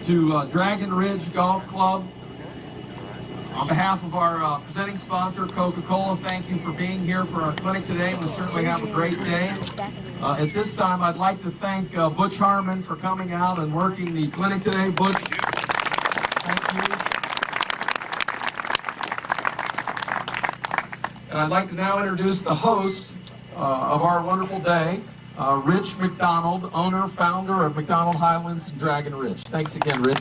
to Dragon Ridge Golf Club. On behalf of our presenting sponsor, Coca-Cola, thank you for being here for our clinic today. We'll certainly have a great day. At this time, I'd like to thank Butch Harmon for coming out and working the clinic today. Butch, thank you. And I'd like to now introduce the host of our wonderful day, Rich McDonald, owner, founder of McDonald Highlands and Dragon Ridge. Thanks again, Rich.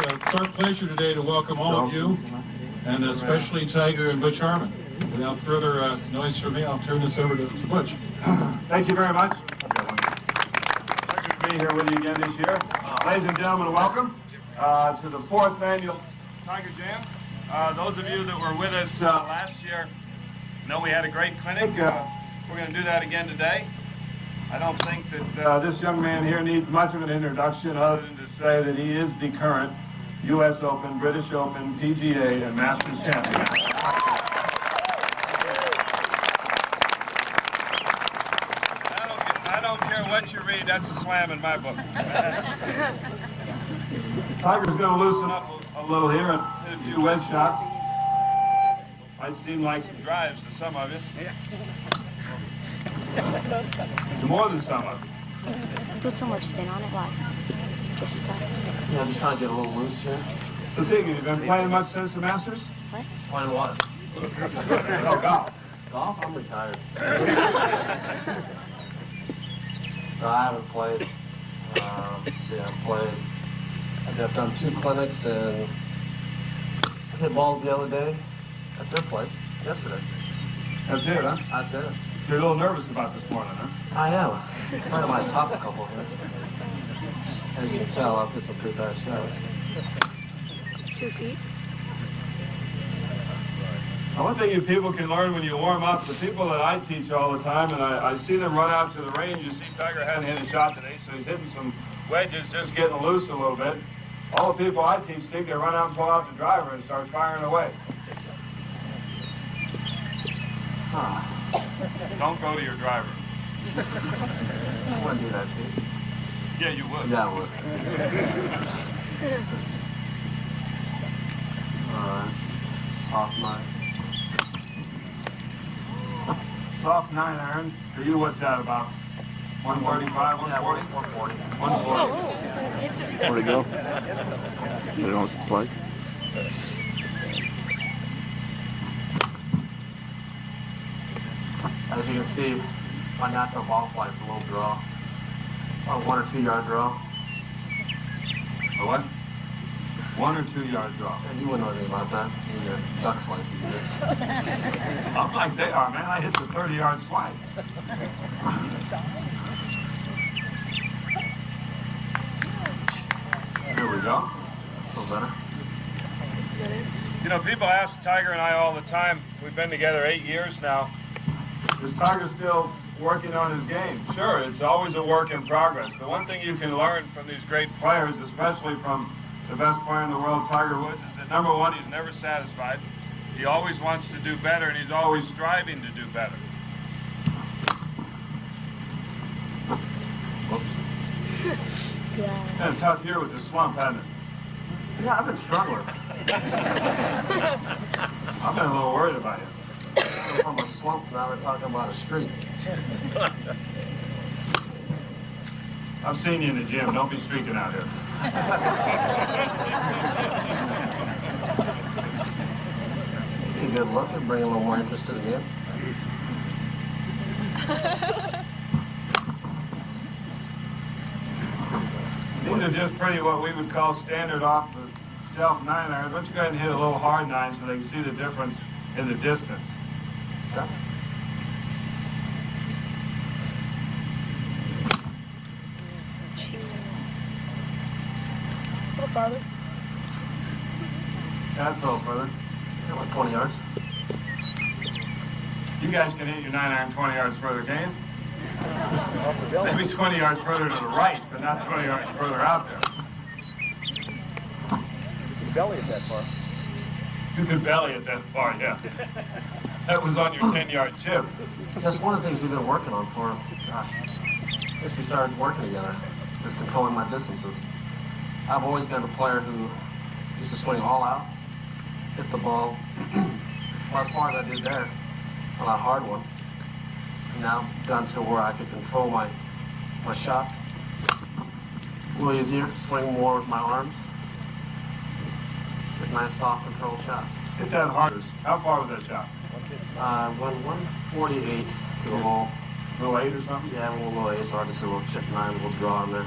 It's our pleasure today to welcome all of you, and especially Tiger and Butch Harmon. Without further noise from me, I'll turn this over to Butch. Thank you very much. Pleasure to be here with you again this year. Ladies and gentlemen, welcome to the 4th annual Tiger Jam. Those of you that were with us last year know we had a great clinic. We're going to do that again today. I don't think that this young man here needs much of an introduction other than to say that he is the current U.S. Open, British Open, PGA, and Masters champion. I don't care what you read, that's a slam in my book. Tiger's going to loosen up a little here and hit a few wedge shots. Might seem like some drives to some of you. More than some of you. Put so much spin on it, why? Just Yeah, I'm just trying to get a little loose here. So, Tiggy, you been playing much since the Masters? What? Playing what? Oh, golf. Golf? I'm retired. No, I haven't played. Let's see, I've done 2 clinics, and I hit balls the other day at their place yesterday. That's it, huh? That's it. So you're a little nervous about this morning, huh? I am. I might top a couple here. As you can tell, I've hit some pretty bad shots. 2 feet. Now, one thing you people can learn when you warm up, the people that I teach all the time, and I see them run out to the range. You see Tiger hadn't hit a shot today, so he's hitting some wedges, just getting loose a little bit. All the people I teach think they run out and pull out the driver and start firing away. Don't go to your driver. I wouldn't do that, too. Yeah, you would. Yeah, I would. Alright. Soft 9. Soft 9 iron. For you, what's that about? 135, 140? 140. 140. Where'd it go? Did it almost flag? As you can see, my natural ball flight is a little draw. A 1 or 2 yard draw. A what? 1 or 2 yard draw. And you wouldn't know anything about that. Your duck slice. I'm like they are, man. I hit the 30-yard slide. Here we go. A little better. You know, people ask Tiger and I all the time, we've been together 8 years now, is Tiger still working on his game? Sure, it's always a work in progress. The one thing you can learn from these great players, especially from the best player in the world, Tiger Woods, is that number one, he's never satisfied. He always wants to do better, and he's always striving to do better. Yeah. Been a tough year with the slump, hasn't it? Yeah, I've been struggling. I've been a little worried about you. From a slump, now we're talking about a streak. I've seen you in the gym. Don't be streaking out here. Be a good look and bring a little more interest to the game. These are just pretty what we would call standard off the shelf 9 irons. Why don't you go ahead and hit a little hard 9 so they can see the difference in the distance. Okay. A little farther. That's a little further. Yeah, like 20 yards. You guys can hit your 9 iron 20 yards further, can you? Maybe 20 yards further to the right, but not 20 yards further out there. You can belly it that far. You could belly it that far, yeah. That was on your 10-yard chip. That's one of the things we've been working on for, gosh, guess we started working together, just controlling my distances. I've always been a player who used to swing all out, hit the ball, well, as far as I did there, on that hard one. And now done to where I could control my shots a little easier, swing more with my arms. Get nice, soft, controlled shots. Hit that hard. How far was that shot? Went 148 to the hole. Little 8 or something? Yeah, a little 8, so I just did a little chip 9, a little draw in there.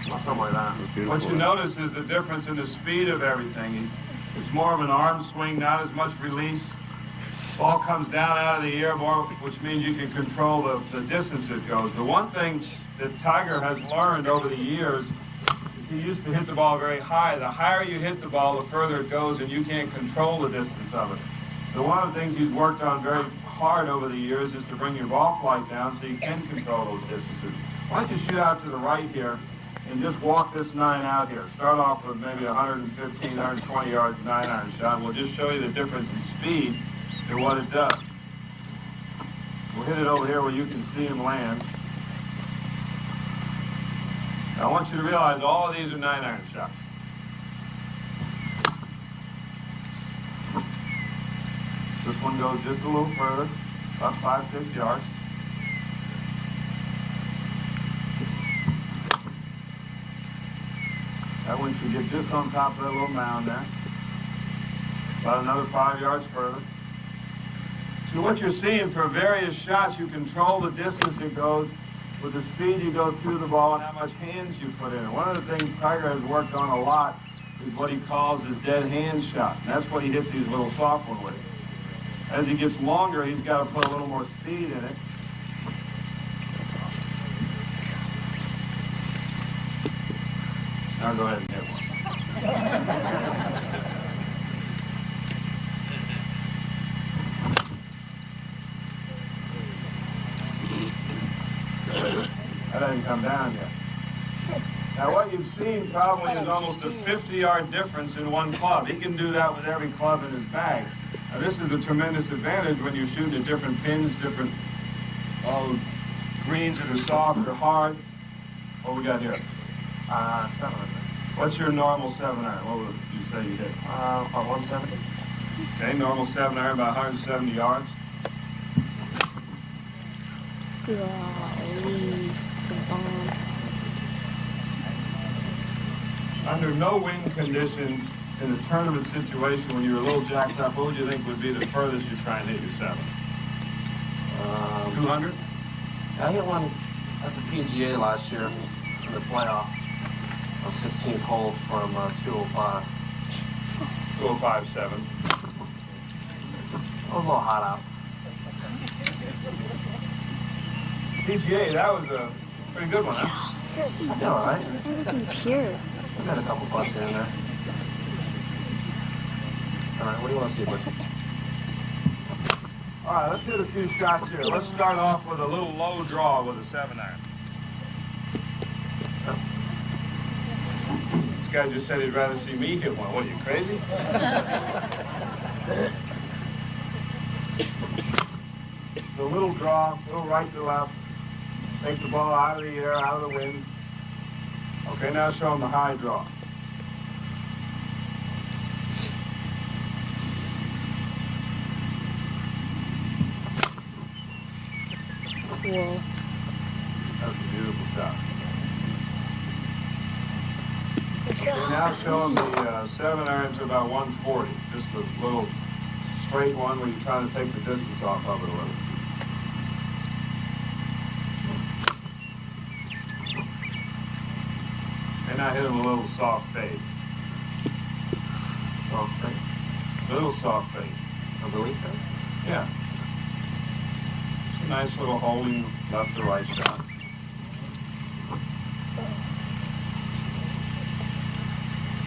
Well, something like that. What you notice is the difference in the speed of everything. It's more of an arm swing, not as much release. Ball comes down out of the air more, which means you can control the distance it goes. The one thing that Tiger has learned over the years is he used to hit the ball very high. The higher you hit the ball, the further it goes, and you can't control the distance of it. So one of the things he's worked on very hard over the years is to bring your ball flight down so you can control those distances. Why don't you shoot out to the right here and just walk this 9 out here. Start off with maybe 115, 120 yards 9-iron shot. And we'll just show you the difference in speed and what it does. We'll hit it over here where you can see him land. Now, I want you to realize all of these are 9-iron shots. This one goes just a little further, about 5-6 yards. That one should get just on top of that little mound there. About another 5 yards further. So what you're seeing for various shots, you control the distance it goes with the speed you go through the ball and how much hands you put in it. One of the things Tiger has worked on a lot is what he calls his dead hand shot. And that's what he hits these little soft ones with. As he gets longer, he's got to put a little more speed in it. Now go ahead and hit one. That hasn't come down yet. Now what you've seen probably is almost a 50-yard difference in one club. He can do that with every club in his bag. Now this is a tremendous advantage when you're shooting at different pins, different greens that are soft or hard. What we got here? 7. What's your normal 7-iron? What would you say you hit? About 170. Okay, normal 7-iron, about 170 yards. Under no wind conditions in a tournament situation when you're a little jacked up, what would you think would be the furthest you try and hit your 7? 200? I hit one at the PGA last year in the playoff. A 16th hole from 205. 205.7. It was a little hot out. PGA, that was a pretty good one, huh? Yeah, all right. Everything pure. We got a couple butts here and there. All right, what do you want to see, Butch? All right, let's hit a few shots here. Let's start off with a little low draw with a 7-iron. This guy just said he'd rather see me hit one. What, are you crazy? So a little draw, a little right to left. Take the ball out of the air, out of the wind. Okay, now show him the high draw. Cool. That's a beautiful shot. Okay, now show him the 7-iron to about 140. Just a little straight one where you're trying to take the distance off of it a little. And I hit him a little soft fade. Soft fade? A little soft fade. A release fade? Yeah. A nice little holding left to right shot.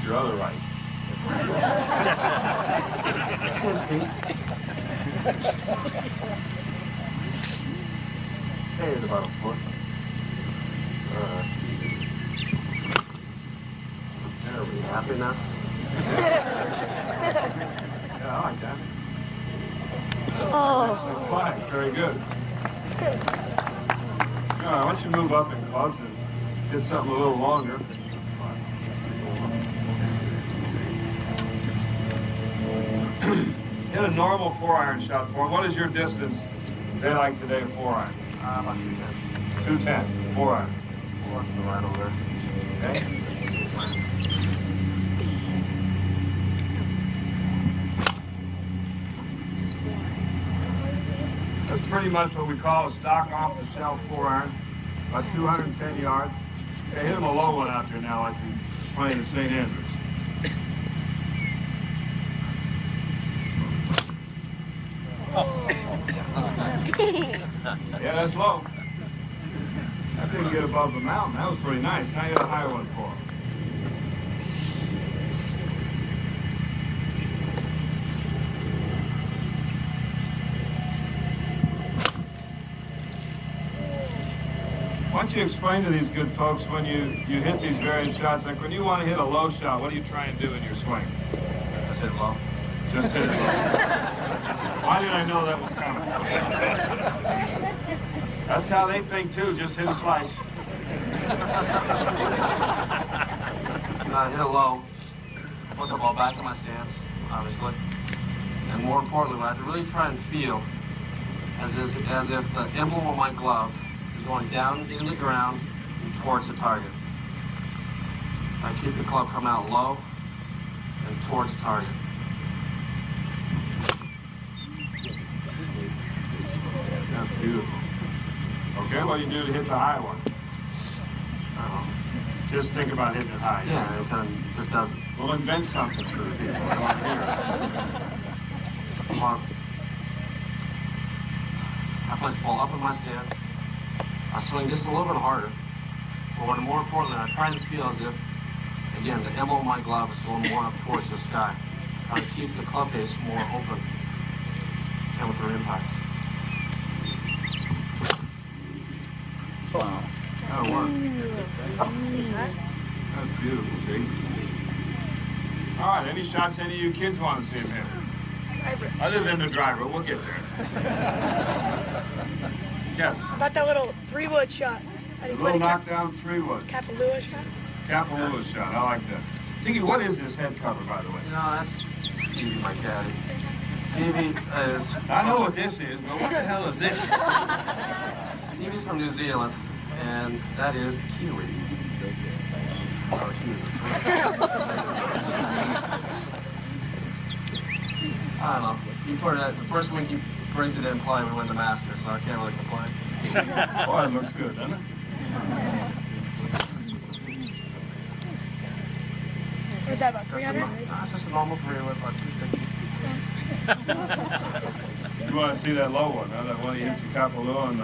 Your other right. 10 feet. Okay, it's about a foot. Are we happy now? Yeah, I like that. Oh. Six flags, very good. All right, why don't you move up in clubs and get something a little longer. Hit a normal 4-iron shot for him. What is your distance they like today, 4-iron? About 210. 210, 4-iron. What's the right over there? Okay. That's pretty much what we call a stock off the shelf 4-iron, about 210 yards. Okay, hit him a low one out there now, like you're playing at St. Andrews. Yeah, that's low. That didn't get above the mountain. That was pretty nice. Now you got a higher one for him. Why don't you explain to these good folks when you hit these various shots, like when you want to hit a low shot, what do you try and do in your swing? Just hit low. Just hit it low. Why did I know that was coming? That's how they think too, just hit a slice. Hit it low. Put the ball back in my stance, obviously. And more importantly, what I have to really try and feel as if the emblem of my glove is going down into the ground and towards the target. I keep the club coming out low and towards the target. That's beautiful. Okay, what do you do to hit the high one? Just think about hitting it high. Yeah, it kind of just doesn't. We'll invent something for the people. I want to hear it. Well, I play the ball up in my stance. I swing just a little bit harder. But what more importantly, I try and feel as if, again, the emblem of my glove is going more up towards the sky. Try to keep the club face more open coming for impact. Wow. That'll work. That's beautiful, Jake. All right, any shots any of you kids want to see him hit? Other than the driver, we'll get there. Yes. About that little 3-wood shot. A little knockdown 3-wood. Kapalua shot. Kapalua shot. I like that. Thingy, what is this head cover, by the way? You know, that's Stevie, my caddy. Stevie is... I know what this is, but what the hell is this? Stevie's from New Zealand, and that is Kiwi. Oh, he was a I don't know. He put it at, the first week he brings it in play, we win the Masters, so I can't really complain. Boy, it looks good, doesn't it? Was that about 300? No, it's just a normal 3-wood, about 260. You want to see that low one, huh? That one he hits the Kapalua and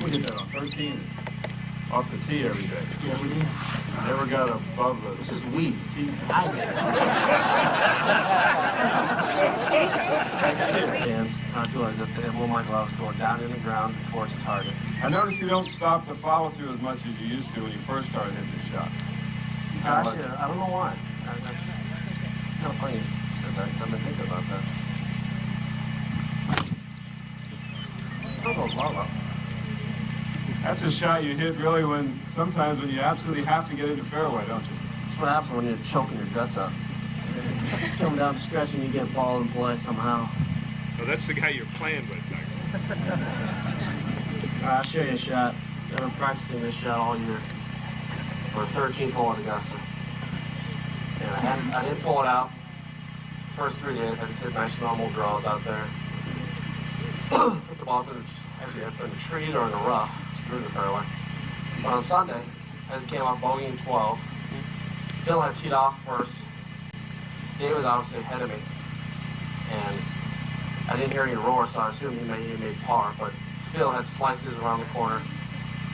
we hit that on 13 off the tee every day. Yeah, we do. Never got above the... It's just weed. Hands, I feel as if the emblem of my gloves going down in the ground towards the target. I notice you don't stop the follow through as much as you used to when you first started hitting this shot. Actually, I don't know why. That's kind of funny you said that. I've been thinking about that. Still goes low, though. That's a shot you hit really when, sometimes when you absolutely have to get into fairway, don't you? That's what happens when you're choking your guts out. Come down the stretch and you get ball in play somehow. So that's the guy you're playing with, Tiger. I'll show you a shot. I've been practicing this shot all year. For 13th hole at Augusta. And I didn't pull it out. First 3 days, I just hit nice normal draws out there. Put the ball through the trees or in the rough, through the fairway. But on Sunday, I just came off bogey in 12. Phil had teed off first. Dave was obviously ahead of me. And I didn't hear any roar, so I assumed he made par. But Phil had slices around the corner.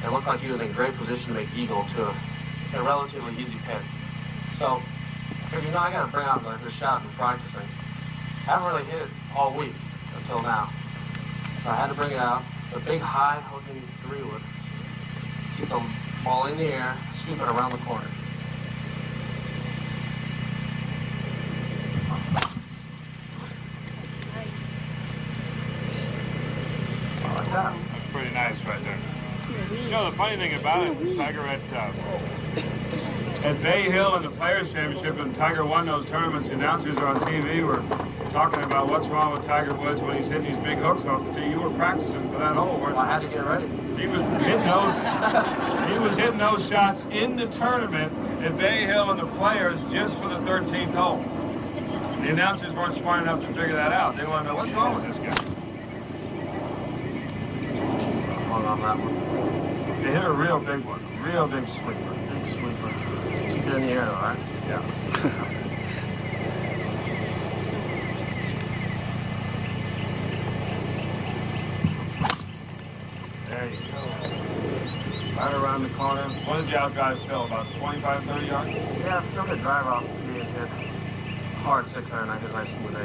It looked like he was in great position to make eagle to a relatively easy pin. So I figured, I got to bring out this shot in practicing. I haven't really hit it all week until now. So I had to bring it out. It's a big, high hooking 3-wood. Keep the ball in the air, sweep it around the corner. pretty nice right there. You know, the funny thing about it, Tiger, at Bay Hill in the Players Championship, and Tiger won those tournaments, the announcers on TV were talking about what's wrong with Tiger Woods when he's hitting these big hooks off the tee. You were practicing for that hole, weren't you? Well, I had to get ready. He was hitting those shots in the tournament at Bay Hill and the Players just for the 13th hole. The announcers weren't smart enough to figure that out. They want to know what's wrong with this guy. Hold on that one. They hit a real big one, real big sweeper. Big sweeper. Keep it in the air, all right? Yeah. There you go. Right around the corner. What did you outdrive Phil? About 25, 30 yards? Yeah, Phil could drive off the tee and hit hard 600, I hit nice and with 8.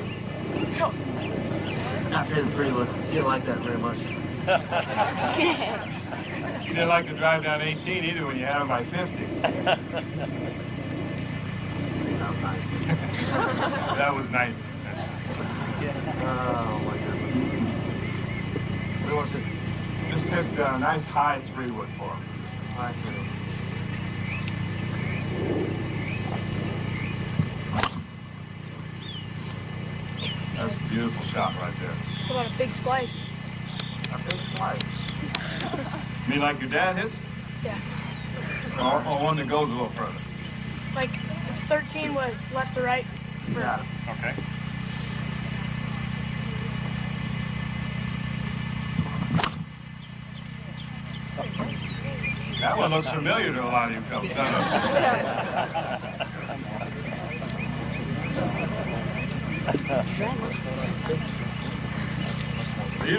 After hitting 3 wood, he didn't like that very much. You didn't like to drive down 18 either when you had him by 50. That was nice. Oh my goodness. What was it? Just hit a nice high 3 wood for him. High 3. That's a beautiful shot right there. What about a big slice? A big slice. You mean like your dad hits? Yeah. Or one that goes a little further? Like if 13 was left to right. Yeah. Okay. That one looks familiar to a lot of you fellas, doesn't it? You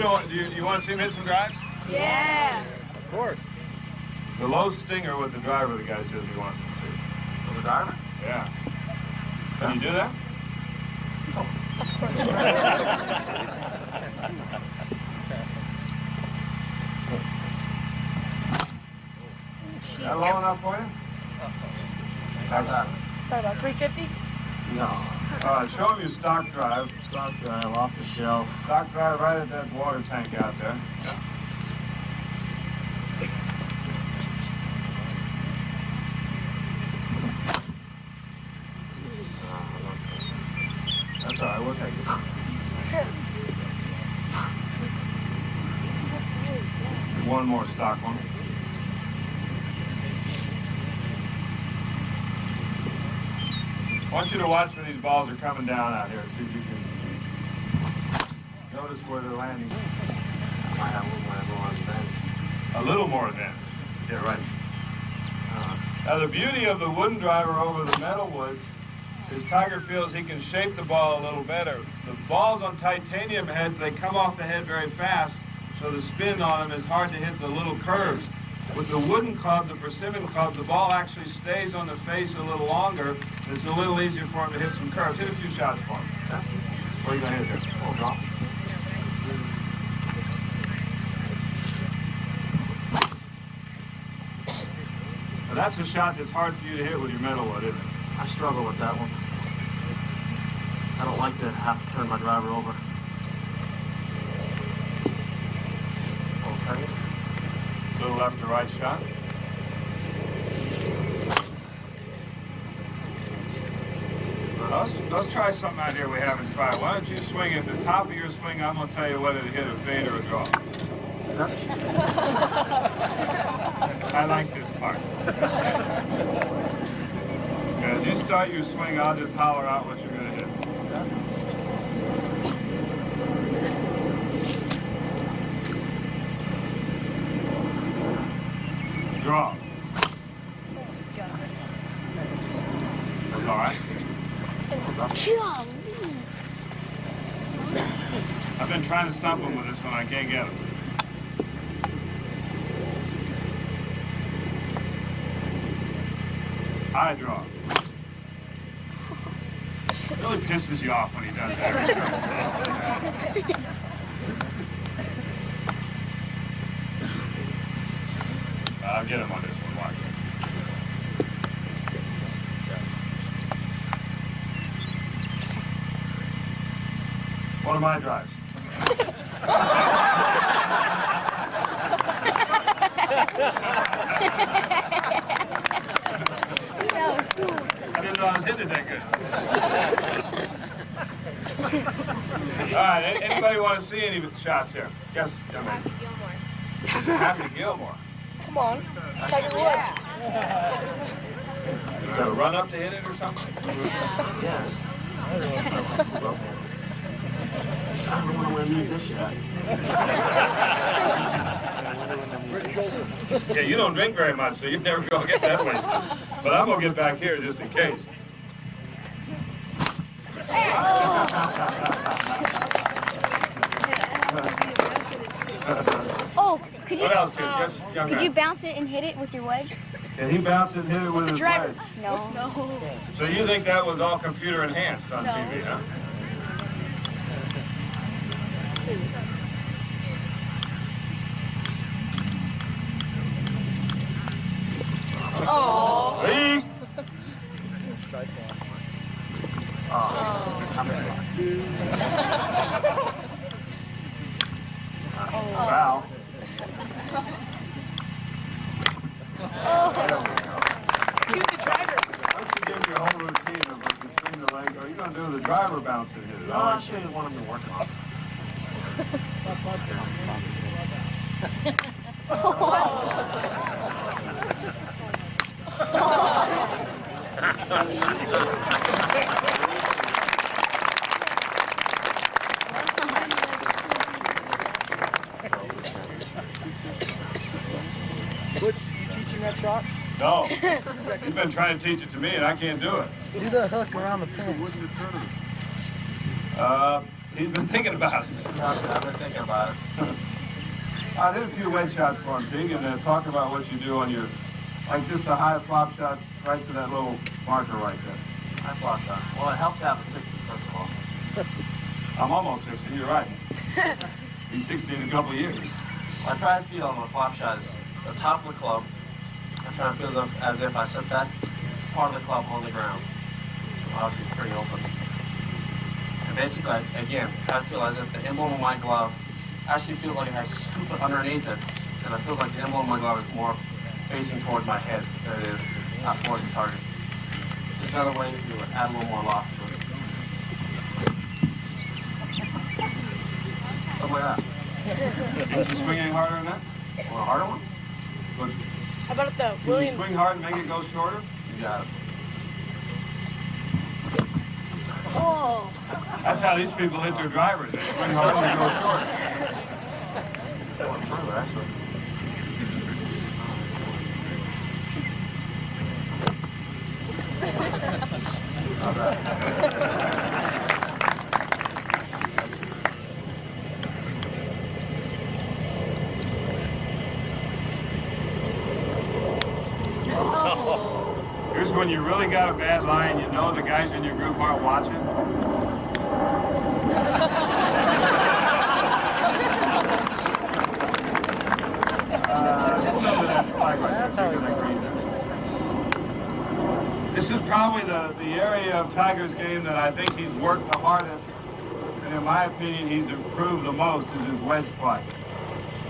want to see him hit some drives? Yeah. Of course. The low stinger with the driver, the guy says he wants to see. With the driver? Yeah. Can you do that? Of course. Is that low enough for you? How's that? Sorry, about 350? No. Show him your stock drive. Stock drive off the shelf. Stock drive right at that water tank out there. Yeah. That's all right, we'll take it. One more stock one. I want you to watch when these balls are coming down out here. See if you can notice where they're landing. I might have a little more advantage. A little more advantage. Yeah, right. Now the beauty of the wooden driver over the metal woods is Tiger feels he can shape the ball a little better. The balls on titanium heads, they come off the head very fast, so the spin on them is hard to hit the little curves. With the wooden club, the persimmon club, the ball actually stays on the face a little longer, and it's a little easier for him to hit some curves. Hit a few shots for him. What are you going to hit there? Oh, drop. Now that's a shot that's hard for you to hit with your metal wood, isn't it? I struggle with that one. I don't like to have to turn my driver over. Okay. Little left to right shot. Let's try something out here we haven't tried. Why don't you swing at the top of your swing? I'm going to tell you whether to hit a fade or a draw. I like this part. As you start your swing, I'll just holler out what you're going to hit. Draw. That's all right. I've been trying to stump him with this one. I can't get him. I draw. It really pisses you off when he does that. I'll get him on this one. Watch. One of my drives. That was cool. I didn't know I was hitting it that good. All right, anybody want to see any shots here? Yes, young man. Happy Gilmore. Come on. Tiger Woods. You got to run up to hit it or something? Yes. I don't know when I need this shot. Yeah, you don't drink very much, so you never go get that wasted. But I'm going to get back here just in case. Oh, could you? What else, kid? Yes, young Could man. you bounce it and hit it with your wedge? Can he bounce it and hit it with his driver. wedge? No. No. So you think that was all computer enhanced on TV, huh? Oh. Lee! Foul. Shoot the driver. Once you get your whole routine of between the legs, are you going to do the driver bounce and hit it? No, I'll show you what I'm working on. Butch, you teaching that shot? No. You've been trying to teach it to me, and I can't do it. Do the hook around the pin. He's been thinking about it. I've been thinking about it. I did a few wedge shots for him, Tig, and talk about what you do on your, like just a high flop shot right to that little marker right there. I flop shot. Well, it helped to have a 60 first of all. I'm almost 60, you're right. He's 60 in a couple of years. I try to feel on my flop shot is the top of the club. I try to feel as if I set that part of the club on the ground. Obviously pretty open. And basically, again, try to feel as if the emblem of my glove actually feels like I scoop it underneath it. And I feel like the emblem of my glove is more facing toward my head than it is not towards the target. Just another way to add a little more loft to it. Something like that. Did you swing any harder than that? Want a harder one? Look, How about the can you Williams? swing hard and make it go shorter? You got it. Oh. That's how these people hit their drivers. They swing hard and they go short. Going further, actually. Not bad. Here's when you really got a bad lie and you know the guys in your group aren't watching. This is probably the area of Tiger's game that I think he's worked the hardest, and in my opinion, he's improved the most is his wedge play.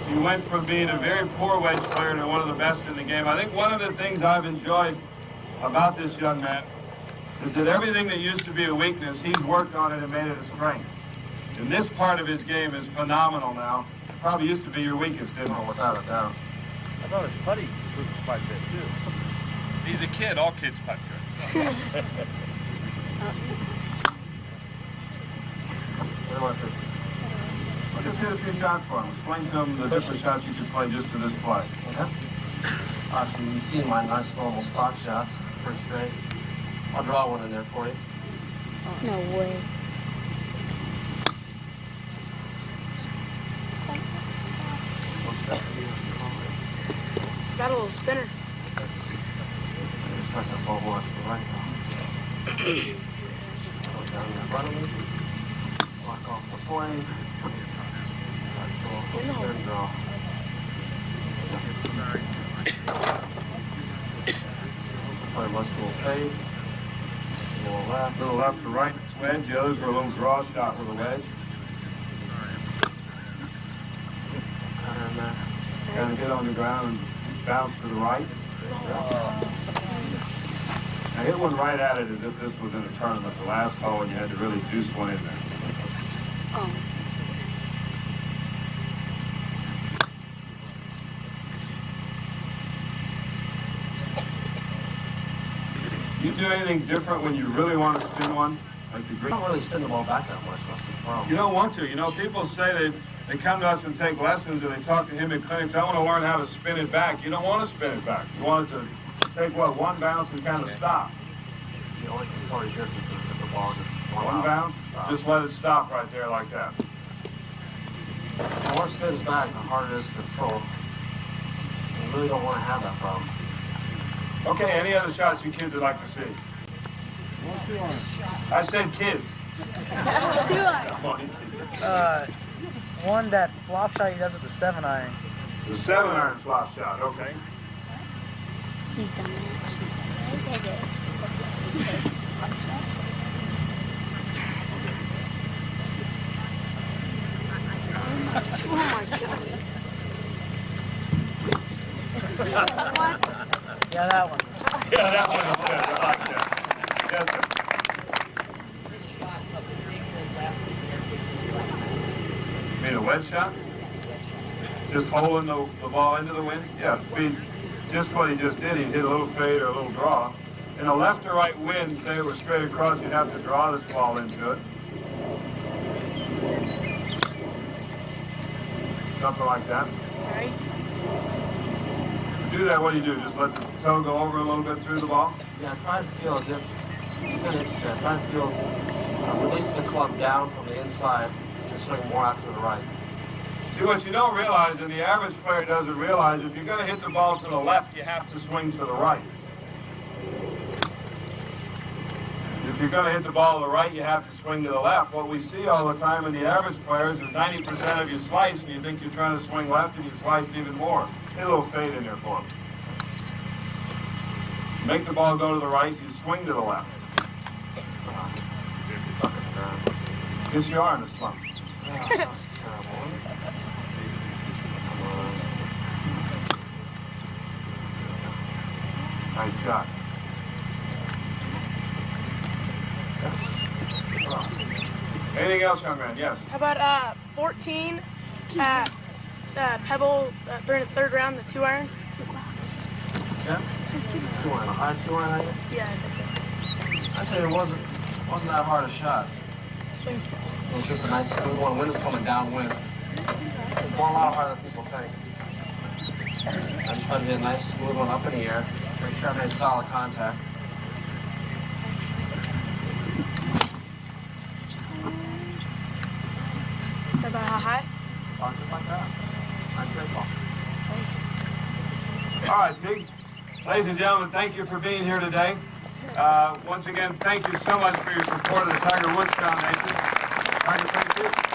He went from being a very poor wedge player to one of the best in the game. I think one of the things I've enjoyed about this young man is that everything that used to be a weakness, he's worked on it and made it a strength. And this part of his game is phenomenal now. It probably used to be your weakest, didn't it? Without a doubt. I thought his putting improved quite a bit too. He's a kid. All kids putt good. We want to. Well, just hit a few shots for him. Explain to him the different shots you could play just to this play. Okay. Actually, you see my nice normal stock shots, pretty straight. I'll draw one in there for you. No way. Got a little spinner. Just like the full one to the right now. Go down in front of me. Lock off the plane. Spin draw. Play a nice little fade. A Little left to right wedge. The others were a little draw shot with a wedge. cutter in there. Kind of get on the ground and bounce to the right. I hit one right at it as if this was in a tournament, the last hole, and you had to really juice one in there. Oh. Do you do anything different when you really want to spin one? Like the I green? don't really spin the ball back that much. That's the problem. You don't want to. You know, people say they come to us and take lessons, and they talk to him in clinics. I want to learn how to spin it back. You don't want to spin it back. You want it to take, what, one bounce and kind of stop. The only controlling distance is if the ball just One bounce, just let it stop right there like that. The more it spins back, the harder it is to control. You really don't want to have that problem. Okay, any other shots you kids would like to see? I said kids. One that flop shot he does with the 7-iron. The 7-iron flop shot, okay. He's done that. Oh my god. Yeah, that one. Yeah, that one is good. I like that. Yes, sir. You mean a wedge shot? Just holding the ball into the wind? Yeah, just what he just did. He hit a little fade or a little draw. In a left or right wind, say it was straight across, you'd have to draw this ball into it. Something like that. Right? To do that, what do you do? Just let the toe go over a little bit through the ball? Yeah, try to feel as if, it's kind of interesting, I try to feel releasing the club down from the inside and swing more out to the right. See, what you don't realize, and the average player doesn't realize, if you're going to hit the ball to the left, you have to swing to the right. If you're going to hit the ball to the right, you have to swing to the left. What we see all the time in the average players is 90% of you slice, and you think you're trying to swing left, and you slice even more. Get a little fade in there for them. Make the ball go to the right, you swing to the left. Guess you are in a slump. Yeah, that's terrible. Nice shot. Anything else, young man? Yes. How about 14 at Pebble during the third round, the 2-iron? Yeah? 2-iron. A high 2-iron, I guess? Yeah, I think so. Actually, it wasn't that hard a shot. Swing. It was just a nice smooth one. Wind is coming downwind. More a lot harder than people think. I just tried to get a nice smooth one up in the air. Make sure I made solid contact. How about how high? Just like that. Nice great ball. Nice. All right, Tig. Ladies and gentlemen, thank you for being here today. Once again, thank you so much for your support of the Tiger Woods Foundation. Tiger, thank you.